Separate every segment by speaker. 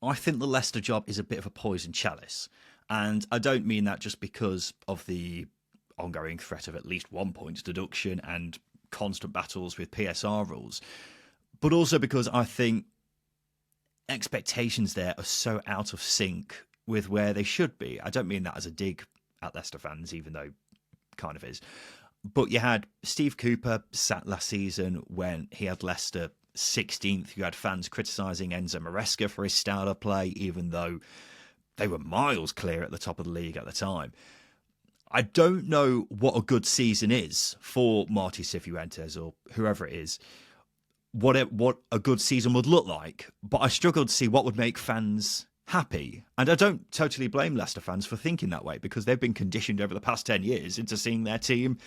Speaker 1: I think the Leicester job is a bit of a poison chalice. And I don't mean that just because of the ongoing threat of at least 1 point deduction and constant battles with PSR rules, but also because I think expectations there are so out of sync with where they should be. I don't mean that as a dig at Leicester fans, even though kind of is. But you had Steve Cooper sat last season when he had Leicester 16th. You had fans criticising Enzo Maresca for his style of play, even though they were miles clear at the top of the league at the time. I don't know what a good season is for Marty Cifuentes or whoever it is, what a good season would look like, but I struggle to see what would make fans happy. And I don't totally blame Leicester fans for thinking that way, because they've been conditioned over the past 10 years into seeing their team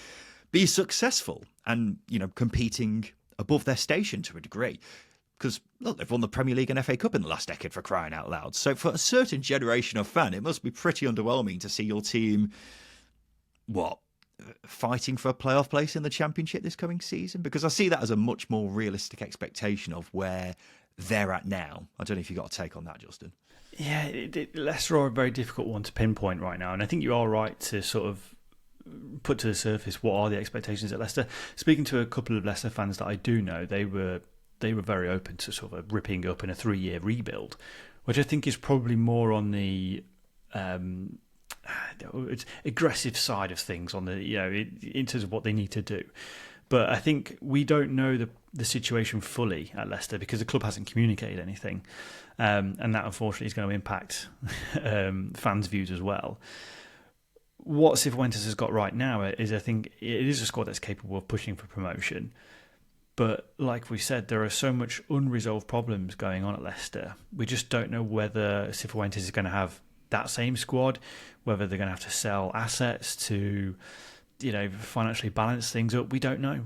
Speaker 1: be successful and, competing above their station to a degree. Because, look, they've won the Premier League and FA Cup in the last decade, for crying out loud. So for a certain generation of fan, it must be pretty underwhelming to see your team, fighting for a playoff place in the Championship this coming season? Because I see that as a much more realistic expectation of where they're at now. I don't know if you've got a take on that, Justin.
Speaker 2: Yeah, Leicester are a very difficult one to pinpoint right now. And I think you are right to sort of put to the surface what are the expectations at Leicester. Speaking to a couple of Leicester fans that I do know, they were very open to sort of ripping up in a 3-year rebuild, which I think is probably more on the aggressive side of things, on the in terms of what they need to do. But I think we don't know the situation fully at Leicester because the club hasn't communicated anything, and that unfortunately is going to impact fans' views as well. What Cifuentes has got right now is, I think, it is a squad that's capable of pushing for promotion. But like we said, there are so much unresolved problems going on at Leicester. We just don't know whether Cifuentes is going to have that same squad, whether they're going to have to sell assets to, financially balance things up. We don't know.